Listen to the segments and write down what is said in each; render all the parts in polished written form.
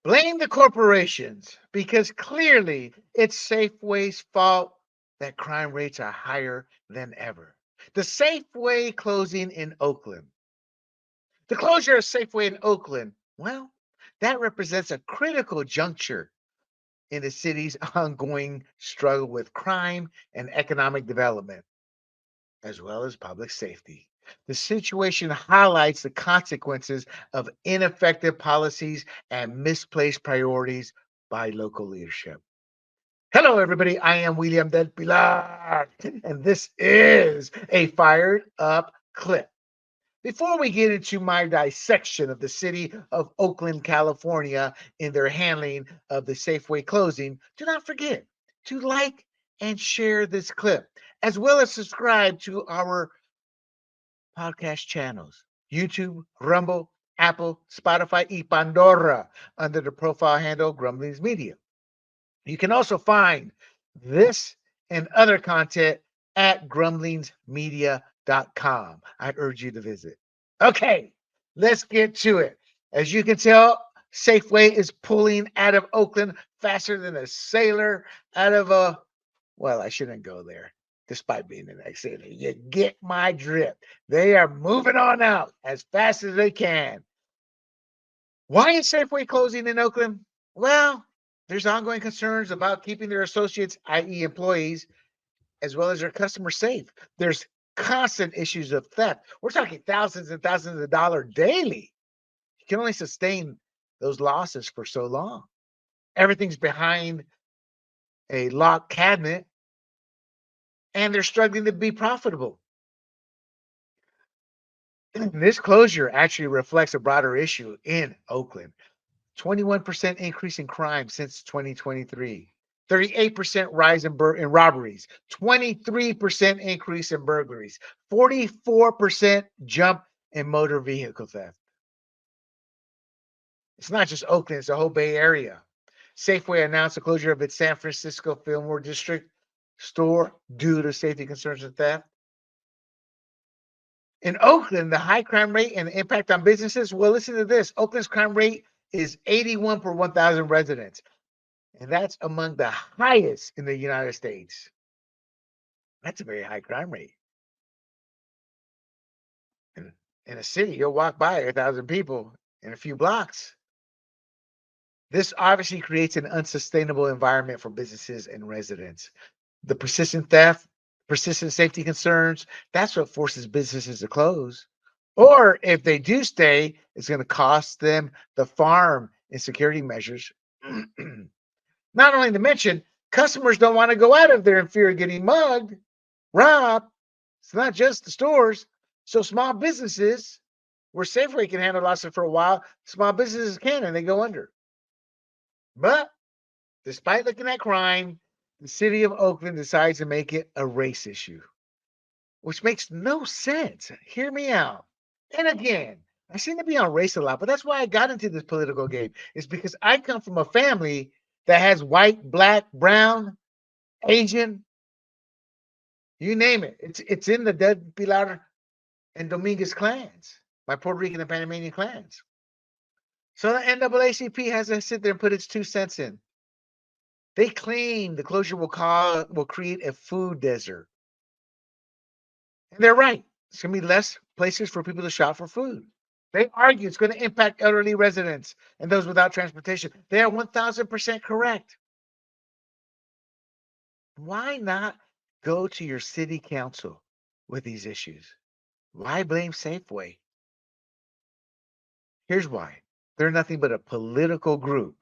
Blame the corporations because clearly it's Safeway's fault that crime rates are higher than ever. The Safeway closing in Oakland. The closure of Safeway in Oakland, well, that represents a critical juncture in the city's ongoing struggle with crime and economic development, as well as public safety. The situation highlights the consequences of ineffective policies and misplaced priorities by local leadership. Hello, everybody. I am William Del Pilar, and this is a fired up clip. Before we get into my dissection of the city of Oakland, California, in their handling of the Safeway closing, do not forget to like and share this clip, as well as subscribe to our podcast channels YouTube, Rumble, Apple, Spotify, y Pandora under the profile handle Grumblings Media. You can also find this and other content at grumblingsmedia.com. I urge you to visit. Okay, let's get to it. As you can tell, Safeway is pulling out of Oakland faster than a sailor out of a, well, I shouldn't go there, despite being an ex sailor. You get my drift. They are moving on out as fast as they can. Why is Safeway closing in Oakland? Well, there's ongoing concerns about keeping their associates, i.e., employees, as well as their customers safe. There's constant issues of theft. We're talking thousands and thousands of dollars daily. You can only sustain those losses for so long. Everything's behind a locked cabinet, and they're struggling to be profitable. This closure actually reflects a broader issue in Oakland. 21% increase in crime since 2023. 38% rise in robberies, 23% increase in burglaries, 44% jump in motor vehicle theft. It's not just Oakland, it's the whole Bay Area. Safeway announced the closure of its San Francisco Fillmore District store due to safety concerns and theft. In Oakland, the high crime rate and the impact on businesses. Well, listen to this. Oakland's crime rate is 81 per 1,000 residents, and that's among the highest in the United States. That's a very high crime rate. In, in a city, you'll walk by 1,000 people in a few blocks. This obviously creates an unsustainable environment for businesses and residents. The persistent theft, persistent safety concerns, that's what forces businesses to close. Or if they do stay, it's going to cost them the farm and security measures. Not only to mention, customers don't want to go out of there in fear of getting mugged, robbed. It's not just the stores. So small businesses, where Safeway can handle losses for a while, small businesses can and they go under. But despite looking at crime, the city of Oakland decides to make it a race issue, which makes no sense. Hear me out. And again, I seem to be on race a lot, but that's why I got into this political game. Is because I come from a family that has white, black, brown, Asian, you name it. It's in the Del Pilar and Dominguez clans, my Puerto Rican and Panamanian clans. So the NAACP has to sit there and put its 2 cents in. They claim the closure will create a food desert. And they're right. It's going to be less places for people to shop for food. They argue it's going to impact elderly residents and those without transportation. They are 1,000% correct. Why not go to your city council with these issues? Why blame Safeway? Here's why. They're nothing but a political group.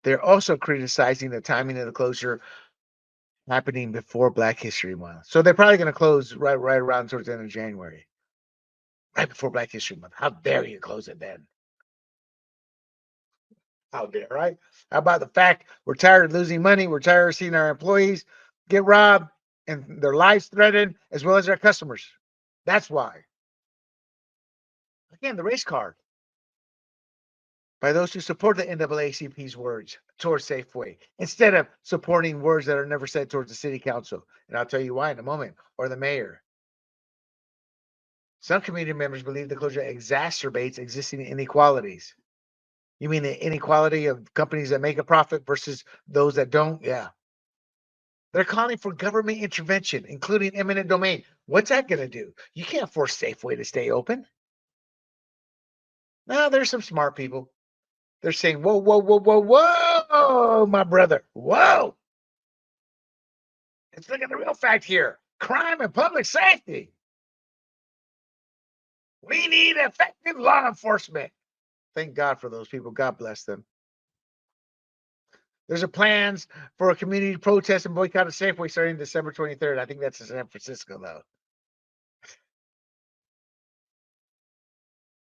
They're also criticizing the timing of the closure happening before Black History Month. So they're probably going to close right around towards the end of January, right before Black History Month. How dare you close it then? How dare, right? How about the fact we're tired of losing money? We're tired of seeing our employees get robbed and their lives threatened, as well as our customers. That's why. Again, the race card by those who support the NAACP's words towards Safeway instead of supporting words that are never said towards the city council. And I'll tell you why in a moment, or the mayor. Some community members believe the closure exacerbates existing inequalities. You mean the inequality of companies that make a profit versus those that don't? Yeah. They're calling for government intervention, including eminent domain. What's that going to do? You can't force Safeway to stay open. Now, there's some smart people. They're saying, whoa, whoa, whoa, whoa, whoa, my brother. Whoa. Let's look at the real fact here. Crime and public safety. We need effective law enforcement. Thank God for those people. God bless them. There's a plans for a community protest and boycott of Safeway starting December 23rd. I think that's in San Francisco, though.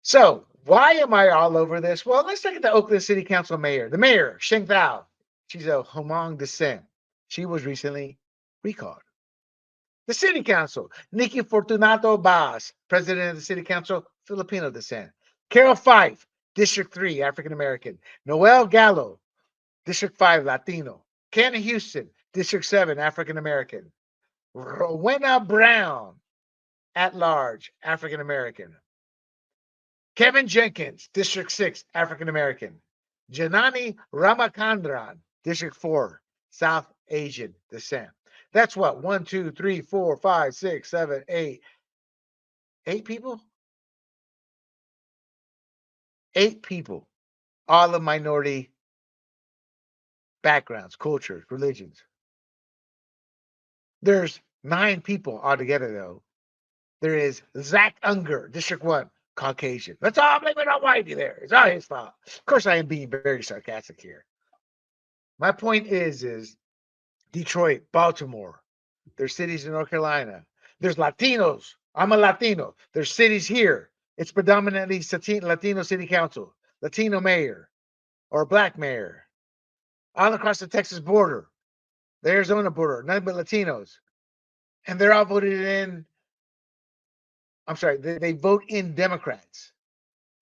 So why am I all over this? Well, let's look at the Oakland City Council mayor. The mayor, Sheng Thao. She's a Hmong descent. She was recently recalled. The city council, Nikki Fortunato Bas, president of the city council, Filipino descent. Carol Fife, District 3, African American. Noel Gallo, District 5, Latino. Ken Houston, District 7, African American. Rowena Brown, at large, African American. Kevin Jenkins, District 6, African American. Janani Ramakandran, District 4, South Asian descent. That's what? 1, 2, 3, 4, 5, 6, 7, 8. 8 people? 8 people. All of minority backgrounds, cultures, religions. There's 9 people altogether, though. There is Zach Unger, District 1, Caucasian. Let's all blame it on Whitey there. It's all his fault. Of course, I am being very sarcastic here. My point is Detroit, Baltimore. There's cities in North Carolina. There's Latinos. I'm a Latino. There's cities here. It's predominantly Latino city council, Latino mayor, or black mayor. All across the Texas border, the Arizona border, nothing but Latinos. And they're all voted in. I'm sorry, they vote in Democrats.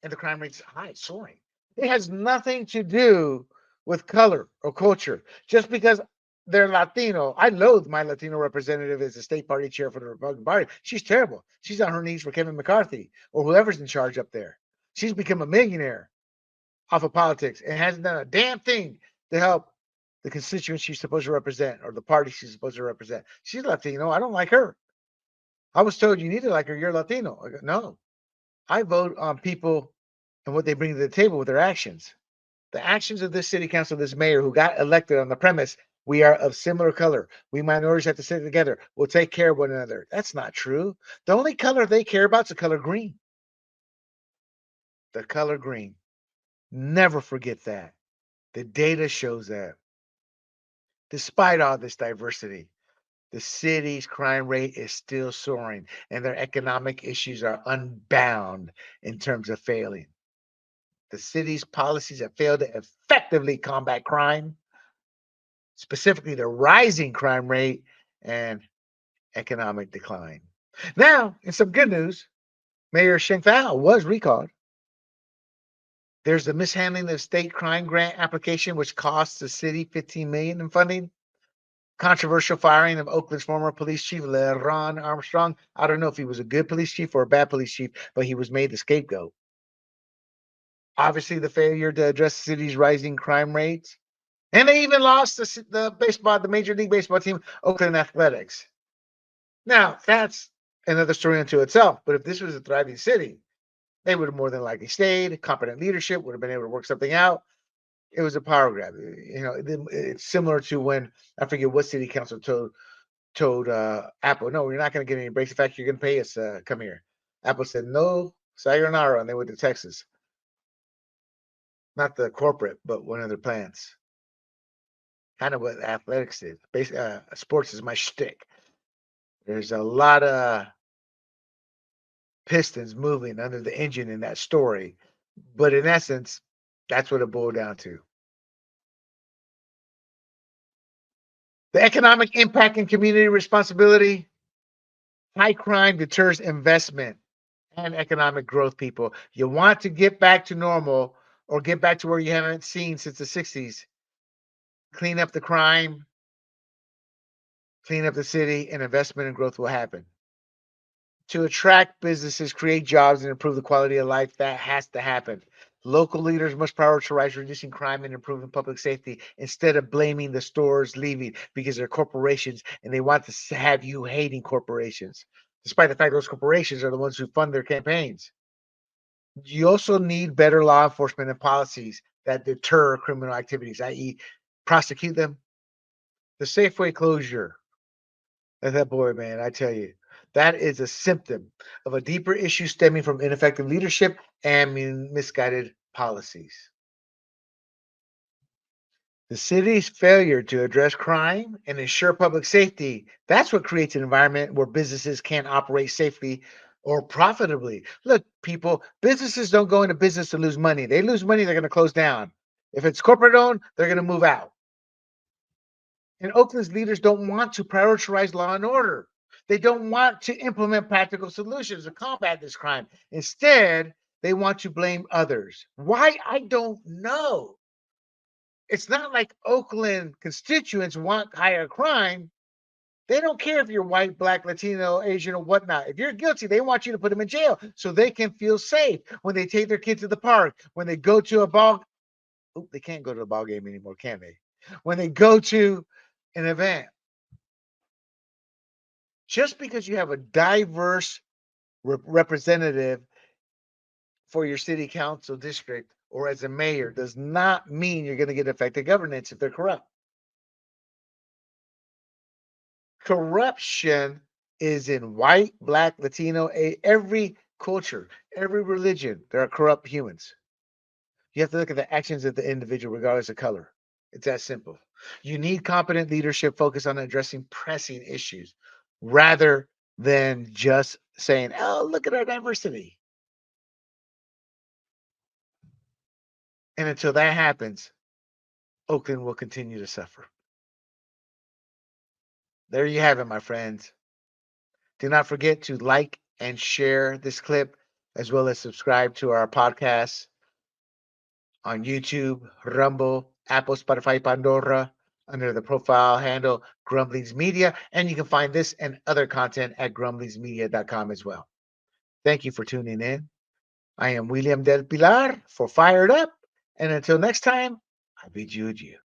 And the crime rate's high, soaring. It has nothing to do with color or culture. Just because they're Latino, I loathe my Latino representative as the state party chair for the Republican Party. She's terrible. She's on her knees for Kevin McCarthy or whoever's in charge up there. She's become a millionaire off of politics and hasn't done a damn thing to help the constituents she's supposed to represent or the party she's supposed to represent. She's Latino. I don't like her. I was told you need to like her. You're Latino. I go, no, I vote on people and what they bring to the table with their actions. The actions of this city council, this mayor who got elected on the premise we are of similar color. We minorities have to sit together. We'll take care of one another. That's not true. The only color they care about is the color green. The color green. Never forget that. The data shows that. Despite all this diversity, the city's crime rate is still soaring and their economic issues are unbound in terms of failing. The city's policies have failed to effectively combat crime, specifically the rising crime rate and economic decline. Now, in some good news, Mayor Sheng Thao was recalled. There's the mishandling of state crime grant application, which cost the city $15 million in funding. Controversial firing of Oakland's former police chief, LeRon Armstrong. I don't know if he was a good police chief or a bad police chief, but he was made the scapegoat. Obviously, the failure to address the city's rising crime rates. And they even lost the Major League Baseball team, Oakland Athletics. Now, that's another story unto itself. But if this was a thriving city, they would have more than likely stayed. Competent leadership would have been able to work something out. It was a power grab. It's similar to when I forget what city council told Apple, no, you're not going to get any breaks. In fact, you're going to pay us. Come here. Apple said no, sayonara, and they went to Texas. Not the corporate, but one of their plants. Kind of what athletics is. Sports is my shtick. There's a lot of pistons moving under the engine in that story, but in essence, that's what it boiled down to. The economic impact and community responsibility. High crime deters investment and economic growth, people. You want to get back to normal or get back to where you haven't seen since the 60s. Clean up the crime, clean up the city, and investment and growth will happen. To attract businesses, create jobs, and improve the quality of life, that has to happen. Local leaders must prioritize reducing crime and improving public safety instead of blaming the stores leaving because they're corporations and they want to have you hating corporations, despite the fact those corporations are the ones who fund their campaigns. You also need better law enforcement and policies that deter criminal activities, i.e., prosecute them. The Safeway closure, that boy, man, I tell you, that is a symptom of a deeper issue stemming from ineffective leadership and misguided policies. The city's failure to address crime and ensure public safety, that's what creates an environment where businesses can't operate safely or profitably. Look, people, businesses don't go into business to lose money. They lose money, they're going to close down. If it's corporate owned, they're going to move out. And Oakland's leaders don't want to prioritize law and order. They don't want to implement practical solutions to combat this crime. Instead, they want to blame others. Why? I don't know. It's not like Oakland constituents want higher crime. They don't care if you're white, black, Latino, Asian, or whatnot. If you're guilty, they want you to put them in jail so they can feel safe when they take their kids to the park, when they go to a ball. Oh, they can't go to the ball game anymore, can they? When they go to an event. Just because you have a diverse representative for your city council district or as a mayor does not mean you're going to get effective governance if they're corrupt. Corruption is in white, black, Latino, every culture, every religion. There are corrupt humans. You have to look at the actions of the individual, regardless of color. It's that simple. You need competent leadership focused on addressing pressing issues rather than just saying, oh, look at our diversity. And until that happens, Oakland will continue to suffer. There you have it, my friends. Do not forget to like and share this clip, as well as subscribe to our podcast on YouTube, Rumble, Apple, Spotify, Pandora, under the profile handle Grumblings Media. And you can find this and other content at grumblingsmedia.com as well. Thank you for tuning in. I am William Del Pilar for Fired Up. And until next time, I bid you adieu.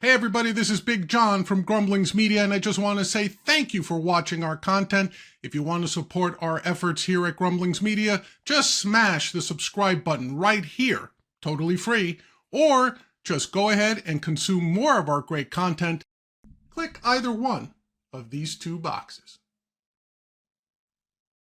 Hey everybody, this is Big John from Grumblings Media, and I just want to say thank you for watching our content. If you want to support our efforts here at Grumblings Media, just smash the subscribe button right here, totally free, or just go ahead and consume more of our great content. Click either one of these two boxes.